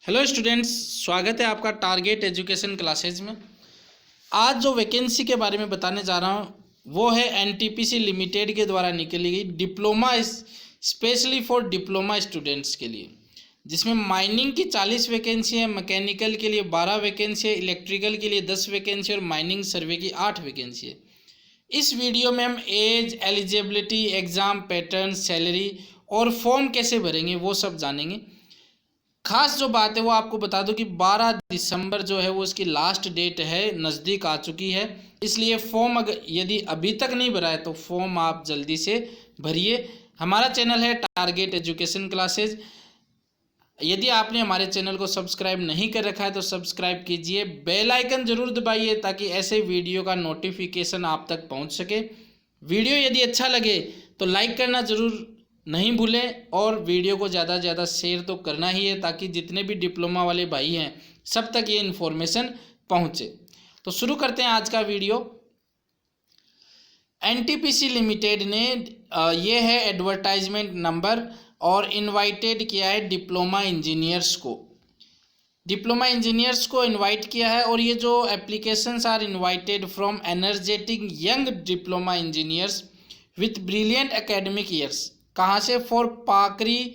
Hello students, स्वागत है आपका टारगेट एजुकेशन क्लासेज में। आज जो वैकेंसी के बारे में बताने जा रहा हूँ वो है एनटीपीसी लिमिटेड के द्वारा निकली गई diploma, specially for diploma students के लिए, जिसमें माइनिंग की 40 वैकेंसी है, मैकेनिकल के लिए 12 वैकेंसी है, इलेक्ट्रिकल के लिए 10 वैकेंसी और माइनिंग सर्वे की 8 वैकेंसी है। इस वीडियो में हम age, eligibility, exam pattern, salary और फॉर्म कैसे भरेंगे वो सब जानेंगे। खास जो बात है वो आपको बता दूं कि 12 दिसंबर जो है वो इसकी लास्ट डेट है, नज़दीक आ चुकी है। इसलिए फॉर्म अगर यदि अभी तक नहीं भरा है तो फॉर्म आप जल्दी से भरिए। हमारा चैनल है टारगेट एजुकेशन क्लासेज। यदि आपने हमारे चैनल को सब्सक्राइब नहीं कर रखा है तो सब्सक्राइब कीजिए, बेल आइकन जरूर दबाइए ताकि ऐसे वीडियो का नोटिफिकेशन आप तक पहुंच सके। वीडियो यदि अच्छा लगे तो लाइक करना जरूर नहीं भूलें और वीडियो को ज़्यादा से ज़्यादा शेयर तो करना ही है ताकि जितने भी डिप्लोमा वाले भाई हैं सब तक ये इन्फॉर्मेशन पहुंचे। तो शुरू करते हैं आज का वीडियो। एनटीपीसी लिमिटेड ने ये है एडवर्टाइजमेंट नंबर और इनवाइटेड किया है डिप्लोमा इंजीनियर्स को इनवाइट किया है। और ये जो applications are invited from energetic young diploma engineers with brilliant academic years. कहाँ से? For Pakri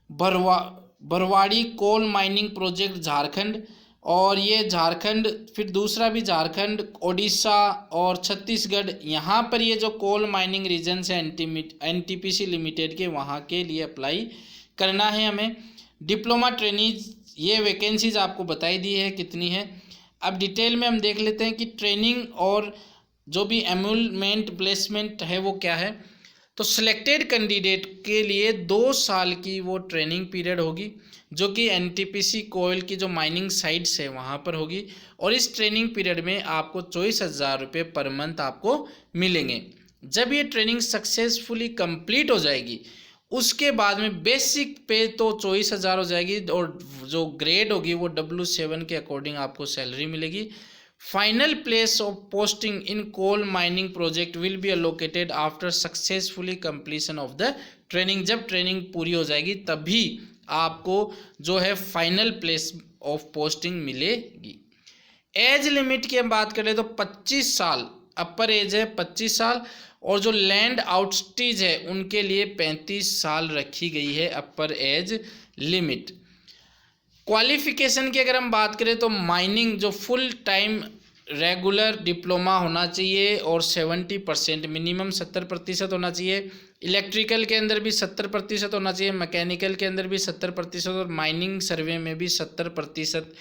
Barwadih coal mining project Jharkhand, और ये झारखंड, फिर दूसरा भी झारखंड, ओडिशा और छत्तीसगढ़, यहाँ पर ये जो कोल माइनिंग रीजन है एनटीपीसी लिमिटेड के, वहाँ के लिए अप्लाई करना है हमें। डिप्लोमा ट्रेनीज, ये वैकेंसीज आपको बताई दी है कितनी है। अब डिटेल में हम देख लेते हैं कि ट्रेनिंग और जो भी एम्यूलमेंट प्लेसमेंट है वो क्या है। तो सिलेक्टेड कैंडिडेट के लिए 2 साल की वो ट्रेनिंग पीरियड होगी जो कि एनटीपीसी कोयल की जो माइनिंग साइट्स है वहाँ पर होगी। और इस ट्रेनिंग पीरियड में आपको 24,000 रुपये पर मंथ आपको मिलेंगे। जब ये ट्रेनिंग सक्सेसफुली कंप्लीट हो जाएगी उसके बाद में बेसिक पे तो 24,000 हो जाएगी और जो ग्रेड होगी वो W7 के अकॉर्डिंग आपको सैलरी मिलेगी। Final place of posting in coal mining project will be allocated after successfully completion of the training. जब ट्रेनिंग पूरी हो जाएगी तभी आपको जो है फाइनल प्लेस ऑफ पोस्टिंग मिलेगी। एज लिमिट की हम बात करें तो 25 साल अपर एज है, 25 साल, और जो लैंड आउटस्टीज है उनके लिए 35 साल रखी गई है अपर एज लिमिट। क्वालिफिकेशन की अगर हम बात करें तो माइनिंग जो फुल टाइम रेगुलर डिप्लोमा होना चाहिए और 70% मिनिमम 70% होना चाहिए। इलेक्ट्रिकल के अंदर भी 70% होना चाहिए, मैकेनिकल के अंदर भी 70% और माइनिंग सर्वे में भी 70%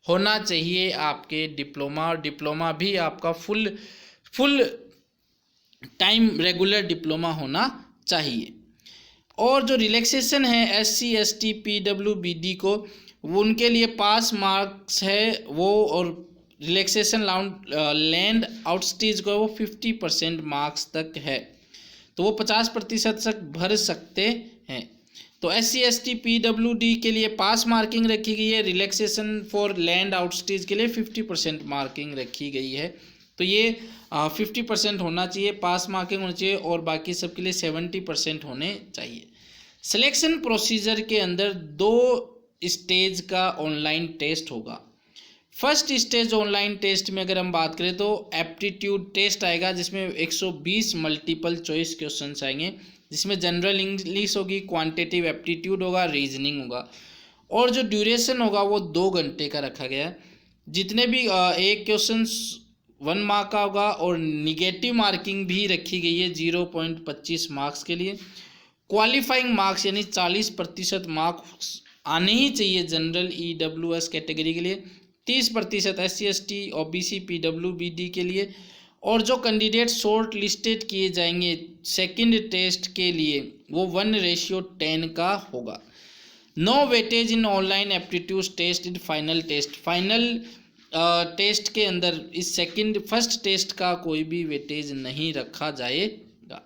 होना चाहिए आपके डिप्लोमा। और डिप्लोमा भी आपका फुल टाइम रेगुलर डिप्लोमा होना चाहिए। और जो रिलैक्सेशन है SC ST PWBD को, वो उनके लिए पास मार्क्स है वो, और रिलैक्सेशन लैंड आउटस्टीज को वो 50% मार्क्स तक है, तो वो 50% तक भर सकते हैं। तो SC ST PWD के लिए पास मार्किंग रखी गई है, रिलैक्सेशन फॉर लैंड आउटस्टीज के लिए 50% मार्किंग रखी गई है। तो ये 50% होना चाहिए, पास मार्किंग होनी चाहिए, और बाकी सब के लिए 70% होने चाहिए। सिलेक्शन प्रोसीजर के अंदर 2 स्टेज का ऑनलाइन टेस्ट होगा। फर्स्ट स्टेज ऑनलाइन टेस्ट में अगर हम बात करें तो एप्टीट्यूड टेस्ट आएगा जिसमें 120 मल्टीपल चॉइस क्वेश्चंस आएंगे, जिसमें जनरल इंग्लिश होगी, क्वांटिटेटिव एप्टीट्यूड होगा, रीजनिंग होगा, और जो ड्यूरेशन होगा वो 2 घंटे का रखा गया है। जितने भी एक क्वेश्चन 1 मार्क का होगा, और निगेटिव मार्किंग भी रखी गई है 0.25 मार्क्स के लिए। क्वालिफाइंग मार्क्स यानी 40% मार्क्स आने ही चाहिए जनरल EWS कैटेगरी के लिए, 30% SC ST OBC PWBD के लिए। और जो कैंडिडेट शॉर्ट लिस्टेड किए जाएंगे सेकंड टेस्ट के लिए वो 1:10 का होगा। No weightage in online aptitude test in final test. Final test के अंदर इस फर्स्ट टेस्ट का कोई भी वेटेज नहीं रखा जाएगा।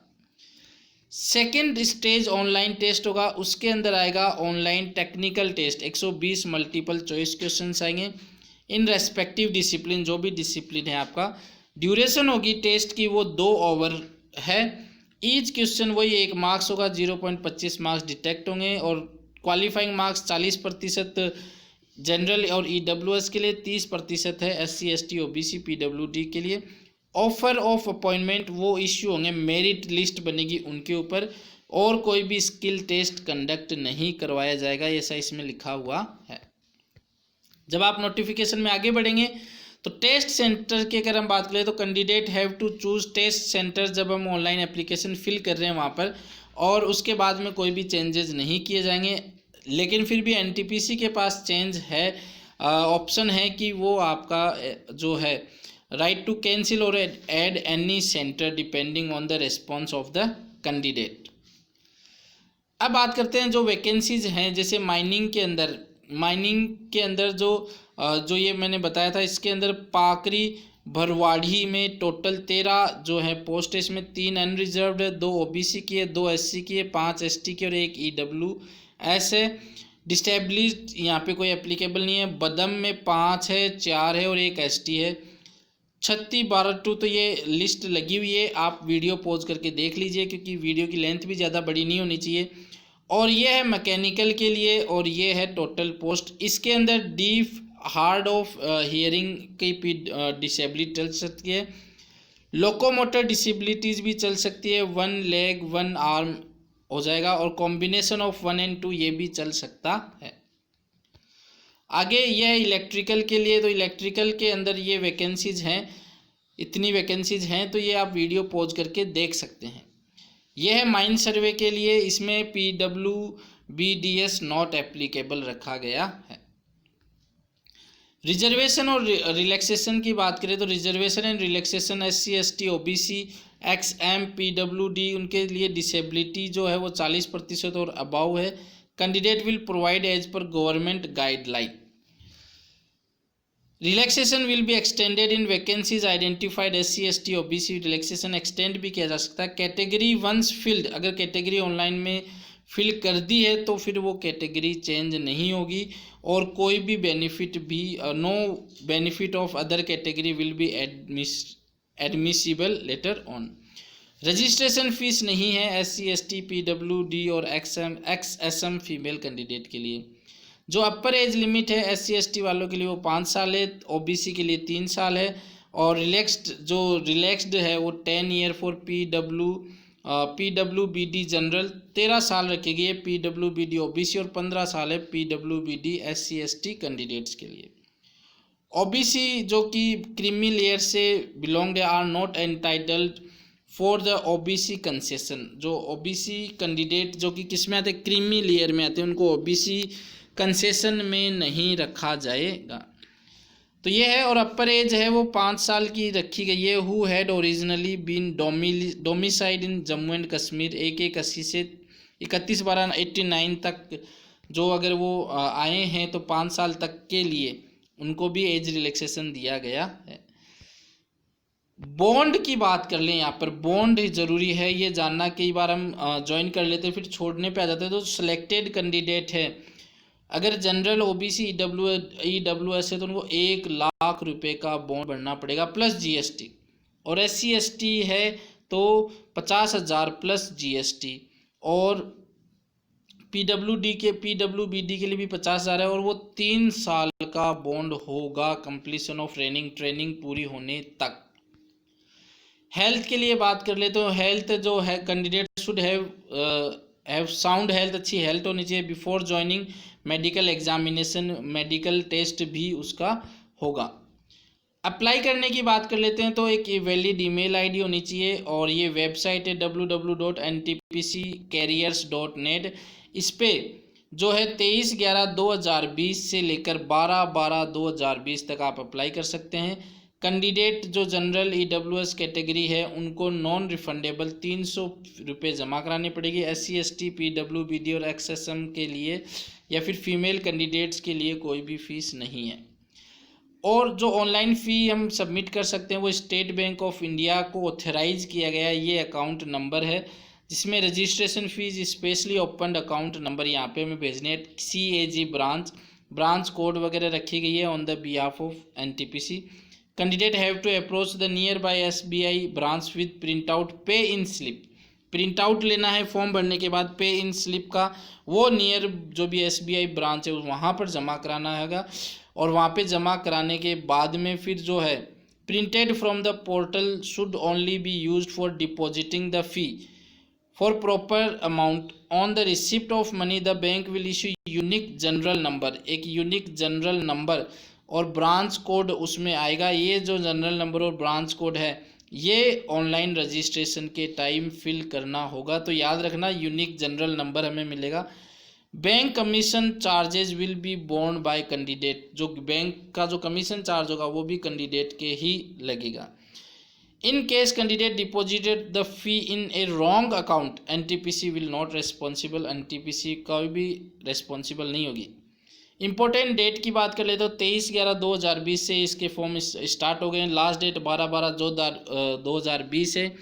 सेकेंड स्टेज ऑनलाइन टेस्ट होगा, उसके अंदर आएगा online technical test, 120 multiple choice questions आएंगे इन रेस्पेक्टिव डिसिप्लिन, जो भी डिसिप्लिन है आपका। ड्यूरेशन होगी टेस्ट की वो 2 आवर है। ईच क्वेश्चन वही 1 मार्क्स होगा, 0.25 मार्क्स डिटेक्ट होंगे, और क्वालिफाइंग मार्क्स 40% जनरल और EWS के लिए 30% है, SC ST OBC PWD के लिए। ऑफर ऑफ अपॉइंटमेंट वो इश्यू होंगे, मेरिट लिस्ट बनेगी उनके ऊपर, और कोई भी स्किल टेस्ट कंडक्ट नहीं करवाया जाएगा, ऐसा इसमें लिखा हुआ है। जब आप नोटिफिकेशन में आगे बढ़ेंगे तो टेस्ट सेंटर की अगर हम बात करें तो candidate have to choose test centre, जब हम ऑनलाइन एप्लीकेशन फिल कर रहे हैं वहाँ पर, और उसके बाद में कोई भी चेंजेस नहीं किए जाएंगे। लेकिन फिर भी NTPC के पास चेंज है, ऑप्शन है कि वो आपका जो है राइट टू कैंसिल और add any centre depending on the response of the candidate. अब बात करते हैं जो वैकेंसीज हैं, जैसे माइनिंग के अंदर जो ये मैंने बताया था, इसके अंदर पाकरी भरवाड़ी में टोटल 13 जो है पोस्ट है, इसमें 3 अनरिजर्व्ड है, 2 OBC की है, 2 SC की है, 5 ST की और 1 EWS है। डिस्टेब्लिश्ड यहाँ पे कोई एप्लीकेबल नहीं है। बदम में 5 है, 4 है और 1 ST है। 36/2 तो ये लिस्ट लगी हुई है, आप वीडियो पॉज करके देख लीजिए क्योंकि वीडियो की लेंथ भी ज़्यादा बड़ी नहीं होनी चाहिए। और ये है मैकेनिकल के लिए और ये है टोटल पोस्ट। इसके अंदर डीफ हार्ड ऑफ हियरिंग की डिसेबिलिटी चल सकती है, लोकोमोटर डिसेबिलिटीज़ भी चल सकती है, 1 लेग 1 आर्म हो जाएगा, और कॉम्बिनेशन ऑफ 1 and 2 ये भी चल सकता है। आगे यह इलेक्ट्रिकल के लिए, तो इलेक्ट्रिकल के अंदर ये वैकेंसीज हैं, इतनी वैकेंसीज हैं, तो ये आप वीडियो पॉज करके देख सकते हैं। यह है माइन सर्वे के लिए, इसमें PWBDS नॉट एप्लीकेबल रखा गया है। रिजर्वेशन और रिलैक्सेशन की बात करें तो reservation and relaxation SC ST OBC XM PWD उनके लिए डिसेबिलिटी जो है वो 40% और अबाव है। Candidate will provide age per government guideline. Relaxation will be extended in vacancies identified SC ST OBC। Relaxation extend भी किया जा सकता है। कैटेगरी वंस फिल्ड, अगर कैटेगरी ऑनलाइन में फिल कर दी है तो फिर वो कैटेगरी चेंज नहीं होगी, और कोई भी बेनिफिट भी no benefit of other category will be admissible later on. Registration fees नहीं है SC ST PWD और XSM फीमेल कैंडिडेट के लिए। जो अपर एज लिमिट है SC ST वालों के लिए वो 5 साल है, OBC के लिए 3 साल है, और रिलैक्स्ड है वो 10 ईयर फॉर PWBD जनरल 13 साल रखेगी है PWBD OBC, और 15 साल है PWBD SC ST कैंडिडेट्स के लिए। OBC जो कि क्रीमी लेयर से belonged are not entitled for the OBC concession. जो OBC कैंडिडेट जो कि किस में आते हैं, क्रीमी लेयर में आते हैं, उनको OBC कंसेशन में नहीं रखा जाएगा। तो ये है, और अपर एज है वो 5 साल की रखी गई है। Who had originally been domiciled in Jammu and Kashmir 1/1/80 से 31/12/89 तक, जो अगर वो आए हैं तो 5 साल तक के लिए उनको भी एज रिलैक्सेशन दिया गया है। बॉन्ड की बात कर लें, यहाँ पर बॉन्ड ज़रूरी है ये जानना। कई बार हम ज्वाइन कर लेते हैं फिर छोड़ने पे आ जाते हैं। तो सिलेक्टेड कैंडिडेट है, अगर जनरल OBC EWS है तो उनको 1 लाख रुपए का बॉन्ड भरना पड़ेगा प्लस GST, और SC ST है तो 50,000 प्लस GST, और PWBD के लिए भी 50,000 है, और वो 3 साल का बॉन्ड होगा कंप्लीशन ऑफ ट्रेनिंग पूरी होने तक। हेल्थ के लिए बात कर ले तो हेल्थ जो है candidate should have sound health, अच्छी हेल्थ होनी चाहिए। Before joining medical examination, medical test भी उसका होगा। अप्लाई करने की बात कर लेते हैं तो एक वैलिड ईमेल आईडी होनी चाहिए, और ये वेबसाइट है www.ntpccareers.net। इस पे जो है 23/11/2020 से लेकर 12/12/2020 तक आप अप्लाई कर सकते हैं। कैंडिडेट जो जनरल EWS कैटेगरी है उनको नॉन रिफंडेबल 300 रुपये जमा करानी पड़ेगी। SC ST PWBD और XSM के लिए या फिर फीमेल कैंडिडेट्स के लिए कोई भी फीस नहीं है। और जो ऑनलाइन फ़ी हम सबमिट कर सकते हैं वो स्टेट बैंक ऑफ इंडिया को ऑथराइज किया गया ये अकाउंट नंबर है, जिसमें registration fees specially open account number यहाँ पे हमें भेजने हैं। CAG ब्रांच कोड वगैरह रखी गई है on the behalf of NTPC। Candidate have to approach the nearby SBI branch with print out pay in slip. Print out लेना है फॉर्म भरने के बाद पे इन स्लिप का, वो नियर जो भी SBI ब्रांच है वहाँ पर जमा कराना हैगा। और वहाँ पे जमा कराने के बाद में फिर जो है printed from the portal should only be used for depositing the fee for proper amount on the receipt of money the bank will issue unique general number, एक यूनिक जनरल नंबर और ब्रांच कोड उसमें आएगा। ये जो general number और branch code है ये online registration के टाइम फिल करना होगा। तो याद रखना यूनिक जनरल नंबर हमें मिलेगा। Bank commission charges will be borne by candidate, जो बैंक का जो कमीशन चार्ज होगा वो भी कैंडिडेट के ही लगेगा। In case candidate deposited the fee in A wrong account NTPC will not responsible, NTPC का भी रेस्पॉन्सिबल नहीं होगी। इंपॉर्टेंट डेट की बात कर ले तो 23/11/2020 से इसके फॉर्म स्टार्ट हो गए हैं। लास्ट डेट 12/12/2020 है।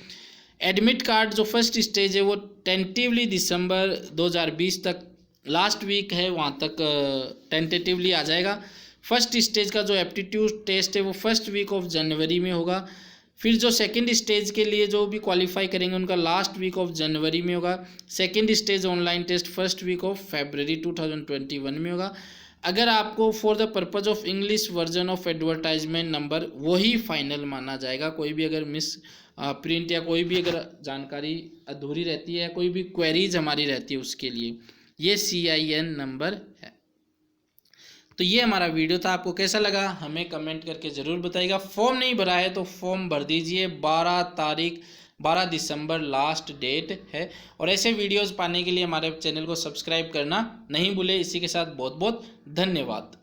एडमिट कार्ड जो फर्स्ट स्टेज है वो टेंटिवली दिसंबर 2020 तक, लास्ट वीक है वहाँ तक टेंटेटिवली आ जाएगा। फर्स्ट स्टेज का जो एप्टीट्यूड टेस्ट है वो फर्स्ट वीक ऑफ जनवरी में होगा। फिर जो सेकंड स्टेज के लिए जो भी क्वालिफाई करेंगे उनका लास्ट वीक ऑफ जनवरी में होगा। Second stage online test first week of फरवरी 2021 में होगा। अगर आपको for the purpose of English version of advertisement number वही फाइनल माना जाएगा। कोई भी अगर मिस प्रिंट या कोई भी अगर जानकारी अधूरी रहती है, कोई भी क्वेरीज हमारी रहती है उसके लिए ये CIN नंबर है। तो ये हमारा वीडियो था, आपको कैसा लगा हमें कमेंट करके ज़रूर बताइएगा। फॉर्म नहीं भरा है तो फॉर्म भर दीजिए, 12 दिसंबर लास्ट डेट है। और ऐसे वीडियोस पाने के लिए हमारे चैनल को सब्सक्राइब करना नहीं भूले। इसी के साथ बहुत बहुत धन्यवाद।